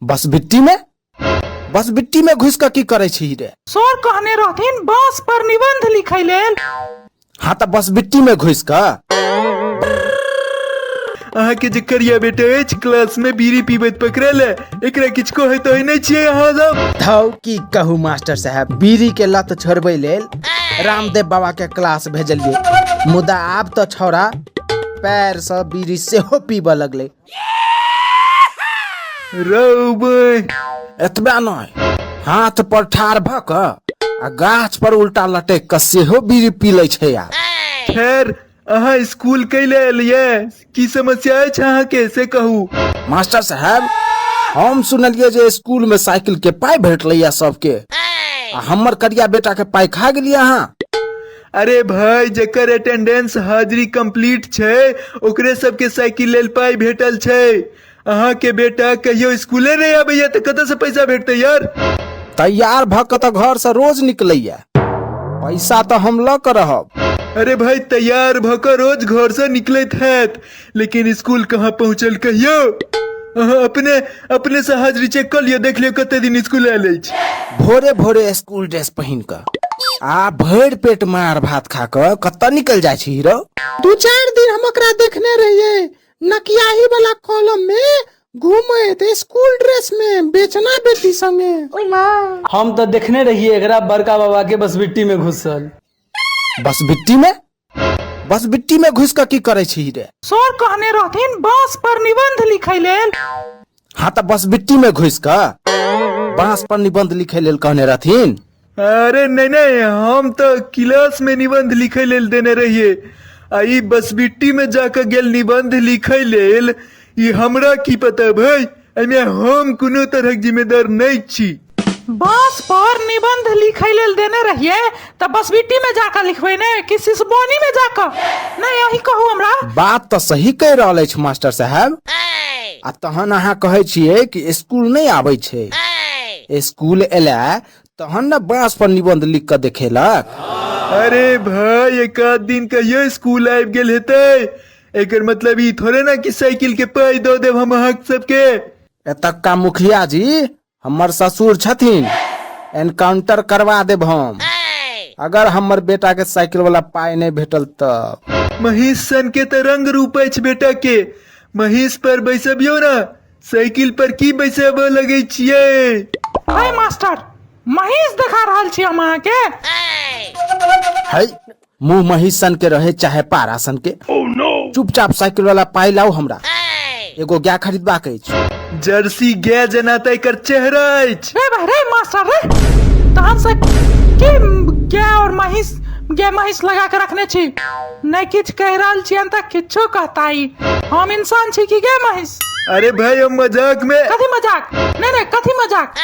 बस बिट्टी में घुस के की करे छी रे? सर कहने रहथिन बांस पर निबंध लिखै लेल। हाँ तो बस बिट्टी में घुस का अहाँ के जे करिया बेटा अछि क्लास में बीड़ी पीबैत पकड़ल है, एकरा किछ कहै तो नहीं छियै अहाँ सब? धौ की कहू मास्टर साहब, बीड़ी के लत छोड़बै लेल रामदेव बाबा के क्लास भेजलिए, मुदा आब तो छौड़ा पैर से बीड़ी सेहो पीबऽ लगले। रौ बे एतबे नहीं, हाथ पर ठाड़ भ क आ गाछ पर उल्टा लटक के सेहो बीड़ी पी लै छै यार। खैर अहाँ स्कूल कैले एलियै, की समस्या अछि अहाँ के से कहू? मास्टर साहब हम सुनलिए जे स्कूल में साइकिल के पाई भेटलैया सबके, आ हमर करिया बेटा के पाई खा गेलिए अहाँ। अरे भाई जेकर अटेंडेंस हाजिरी कंप्लीट छै ओकरे सबके साइकिल लेल पाई भेटल छै। अहाँ के बेटा कहियो स्कूले नहीं आबैया तो कतऽ से पैसा भेटतै यार? तैयार भ के तो घर से रोज निकलैया, पैसा तो हम ल के रहब। अरे भाई तैयार भकर रोज घर से निकलत हैत, लेकिन स्कूल कहाँ पहुँचल कहियो? अहाँ अपने से हाजिरी चेक कर लियो, देख लियो कते दिन स्कूल आयल अछि। भोरे भोरे स्कूल ड्रेस पहिन क आ भर पेट मार भात खा क कतऽ निकल जाय छी हीरो? 2-4 दिन हम ओकरा देखने रहिए नकियाही वाला कॉलम में घूमैत स्कूल ड्रेस में बेचना बेटी संगे। हम तो देखने रहिए एकरा बड़का बाबा के बसबिट्टी में घुसल। बस बिट्टी में घुस के की करे छी रे? सर कहने रहथिन बांस पर निबंध लिखै लेल। हाँ तो बस बिट्टी में घुस के बांस पर निबंध लिखे लेल कहने रहथिन। अरे नहीं हम तो क्लास में निबंध लिखे लेल देने रहिए, आई बस बिट्टी में जाकर गेल निबंध लिखे लेल, ये हमरा की पता भाई, एमे हम कोनो तरह जिम्मेदार नहीं छी। बांस पर निबंध लिखै लेल देने रहिए त बस बिट्टी में जाकर लिखबै ने कि सिसबोनी में जाकर? नहीं यही कहू हमरा। बात तो सही कह रहल अछि मास्टर साहब, आ तहन अहाँ कहै छियै कि स्कूल नहीं आबै छै। स्कूल एला तहन न बांस पर निबंध लिख के देखेलक। अरे भाई एक आध दिन कहियो स्कूल आबि गेल हेतै, एकर मतलब ई थोड़े ना कि साइकिल के पाई दो देब हम अहाँ सबके। एतक का मुखिया जी हमर ससुर छथिन, एनकाउंटर करवा देब हम अगर हमर बेटा के साइकिल वाला पाई नहीं भेटल तब। महिष सन के तो रंग रूप अछि बेटा के, महिष पर बैसबियो ना, साइकिल पर की बैसब लगे छियै? हाय मास्टर, महिष देखा रहल छी हम अहाँ के। है मुंह महिष सन के रहे चाहे पारा सन के। चुपचाप साइकिल वाला पाई लाओ, हमरा एगो गाय खरीदबा के अछि। जर्सी गाय जना त एकर चेहरा अछि। रे मास्टर रे, तहन से की गाय और महिष लगा के रखने छी? नहीं किछ कह रहल छी त किछो कहताई, हम इंसान छी कि गाय महिष? अरे भाई हम मजाक में। कथी मजाक? नहीं कथी मजाक?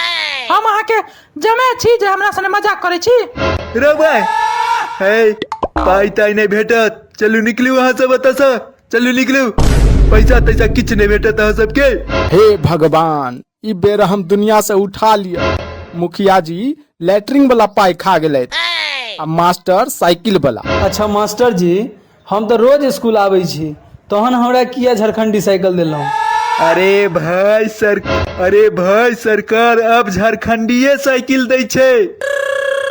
हम अहाँ के जमे छी जे हमरा सने मजाक करे छी? रे भाई हे पाई ताई नहीं भेटत, चलू निकलू वहां से, बता चलू निकलू, पैसा तैसा किछ नहीं भेटत अहाँ सबके। हे भगवान, ई बेर हम दुनिया से उठा लिया। मुखिया जी लैट्रिन वाला पाई खा गेले आ मास्टर साइकिल वाला। अच्छा मास्टर जी, हम तो रोज स्कूल आबै छी, तहन हमरा किया झारखंडी साइकिल देलहुं? अरे भाई सरकार अब झारखंडीय साइकिल दै छै।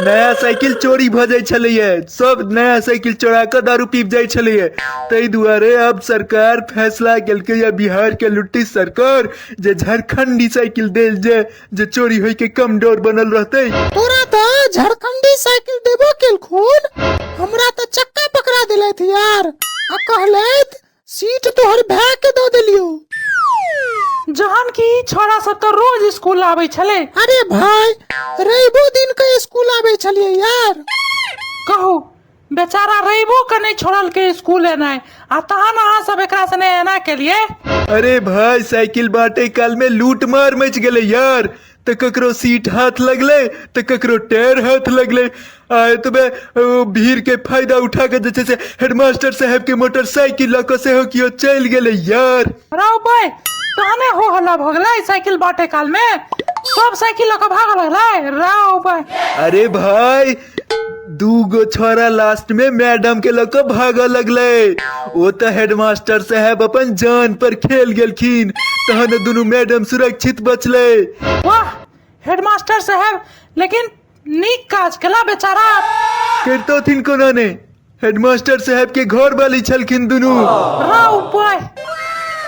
नया साइकिल चोरी भ जाय छलैये, सब नया साइकिल चोरा के दारू पीब जाय छलैये, तै दुआरे अब सरकार फैसला केलकै या बिहार के लुट्टी सरकार जे झारखंडी साइकिल देल जे चोरी होय के कम डर बनल रहतै। तोरा तो झारखंडी साइकिल देबो केलखुन, हमरा तो चक्का पकड़ा देलैथ यार, आ कहलैथ सीट तोहर भाई के दो देलियो। जहन की छोरा सब तो रोज स्कूल आबै छले। अरे भाई रविबो दिन के स्कूल आबै छलिए यार। कहू बेचारा रविबो के नहीं छोड़ल के स्कूल एनाय, आ तहन अहाँ सब एकरा सने एना के लिए। अरे भाई साइकिल बांटे काल में लूट मार मच गेले यार, तो ककरो सीट हाथ लगले तो ककरो टायर हाथ लगले। आए तो भीड़ के फायदा उठा के जैसे से हेडमास्टर साहब के मोटरसाइकिल लक से हो कियो चल गेले यार। राव भाई तहने हो हल्ला भ गेलै साइकिल बांटे काल में, सब साइकिल लक भाग लगलै राव भाई। अरे भाई गो छोरा लास्ट में मैडम के लग भागा लगले। वो तो हेडमास्टर साहब अपन जान पर खेल गेलखिन, तहन दुनू मैडम सुरक्षित बचले। वाह हेडमास्टर साहब, लेकिन नीक काज केला बेचारा। करतो थिन कोना ने, हेडमास्टर साहब के घर वाली छलखिन दुनू। राव पाय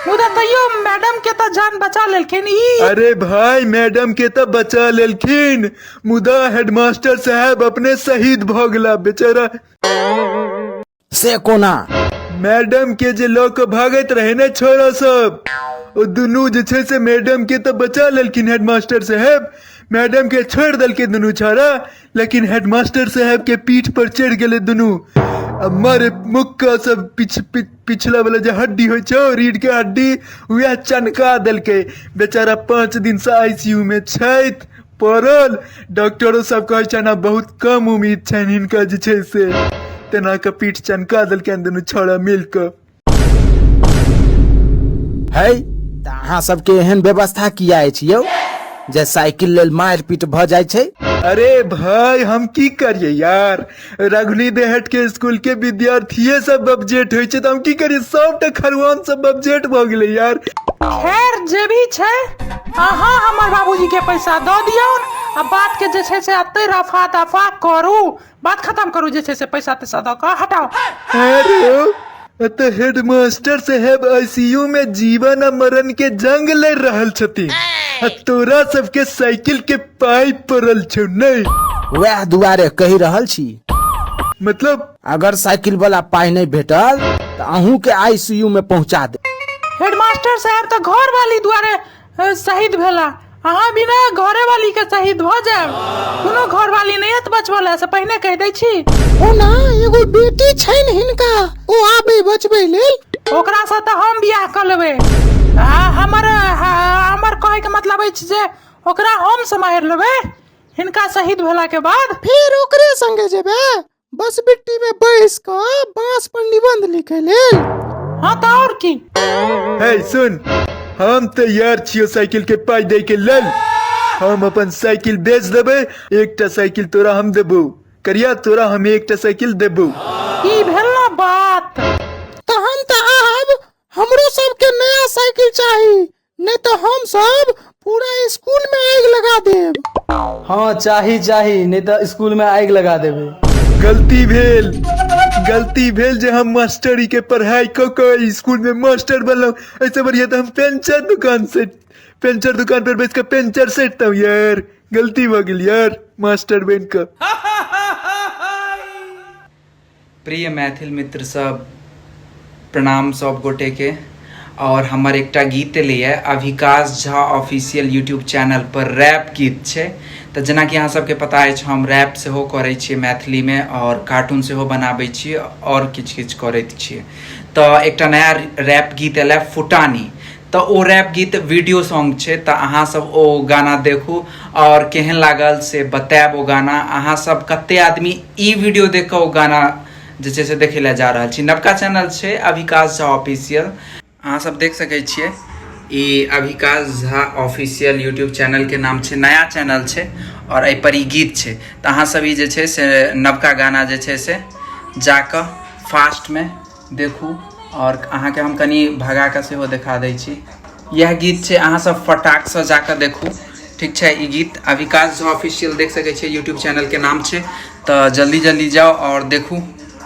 मुदा तैयो मैडम के तो जान बचा लेलखिन ई। अरे भाई मैडम के तो बचा लेलखिन, मुदा हेडमास्टर साहब अपने शहीद भ गेला बेचारा। से कोना मैडम के जे लोग भागत रहे ने छोरा सब, ओ दुनू जे छै से मैडम के तो बचा लेलखिन हेडमास्टर साहब। मैडम के छोड़ देलके दुनू छोरा, लेकिन हेडमास्टर साहब के पीठ पर चढ़ गेले दुनू। हमारे मुक्का सब पिछला वाला जो हड्डी हो छो, रीढ़ के हड्डी, वह चनका देलके। बेचारा 5 दिन से आईसीयू में छैथ पड़ल। डॉक्टरों सब कहे छना बहुत कम उम्मीद छन हिनका जे छै से, तेना के पीठ चनका देलके दुनू छोरा मिलके। है त अहाँ सबके एहन व्यवस्था किया अछि यौ जे साइकिल लेल मार पीट भ जाय छै? अरे भाई हम की करिए यार, रघुनी देहट के स्कूल के विद्यार्थी सब बबजेट होय छै, त हम की करिए, सबटा खरवान सब बबजेट भ गेलै यार। खैर जे भी छै, अहाँ हमर बाबूजी के पैसा दऽ दियौ, आ बात के जे छै से अते रफा दफा करू, बात खत्म करू, जे छै से पैसा तैसा दऽ कऽ हटाओ। अरे तो हेडमास्टर साहब आईसीयू में जीवन आ मरण के जंग लड़ रहल छथिन, आ तोरा सबके साइकिल के पाइप पड़ल छौ नहीं? वह दुआरे कहि रहल छी, मतलब अगर साइकिल वाला पाई नहीं भेटल तो अहूँ के आईसीयू में पहुंचा दे। हेडमास्टर साहब तो घर वाली द्वारे शहीद भेला, अहाँ बिना घरे वाली के शहीद भ जाएब। कोनो घर वाली नहीं हत बचवला से पहिने कह दै छी। ओ ना एगो बेटी छैन हिनका, ओ आबे बचबै लेल, ओकरा से तो हम बियाह कर लेबै। हमर कहे के मतलब अछि जे ओकरा हम सम्हार लेबै हिनका शहीद भेला के बाद। फिर ओकरे संगे जेबै बस बिट्टी में बैस क बांस पर निबंध लिखे लेल। हाँ तो और की। है सुन, हम तैयार छियो साइकिल के पाई दे के लेल। हम अपन साइकिल बेच देबै, एकटा साइकिल तोरा हम देबो। करिया तोरा हम एकटा साइकिल देबो। ई भेल ना बात। तहन त आब हमरो सबके नया साइकिल चाही, नहीं तो हम सब पूरा स्कूल में आग लगा देब। हाँ चाही, नहीं तो स्कूल में आग लगा देबे। गलती भेल जे हम मास्टरी के पढ़ाई क स्कूल में मास्टर बनलो। ऐसे बढ़िया तो हम पेंचर दुकान पर बैठ के पेंचर सेटता हूँ यार। गलती हो गई यार मास्टर बन के। प्रिय मैथिल मित्र सब, प्रणाम सब गोटे के। और हमर एकटा गीत लिए Abhikash Jha official YouTube channel पर रैप गीत छे। तो जेना कि अहाँ सबके पता है, हम रैप सेहो करै छियै मैथिली में, और कार्टून सेहो बनाबै छियै, और किछ करैत छियै। तो एकटा नया रैप गीत एलै फुटानी। तो ओ रैप गीत वीडियो सॉन्ग छे, तो अहाँ सब ओ गाना देखू और केहन लागल से बताएब। ओ गाना अहाँ सब कते आदमी ई वीडियो देख के ओ गाना जे छै से देखे ला जा रहल छी। नवका चैनल छे अभिकाश झा ऑफिशियल, अहाँ सब देख सकै छियै। ई Abhikash Jha official YouTube channel के नाम छे, नया चैनल छे, और एहि पर ई गीत छे। तो अहाँ सब ई जे छे से नवका गाना जे छे से जाके फास्ट में देखू, और अहाँ के हम कनी भगा के सेहो दिखा दै छी। यह गीत छे, अहाँ सब फटाक से जाके देखू, ठीक छे। ई गीत अभिकाश झा ऑफिशियल देख सकै छियै, यूट्यूब चैनल के नाम छे। तो जल्दी जाओ और देखू।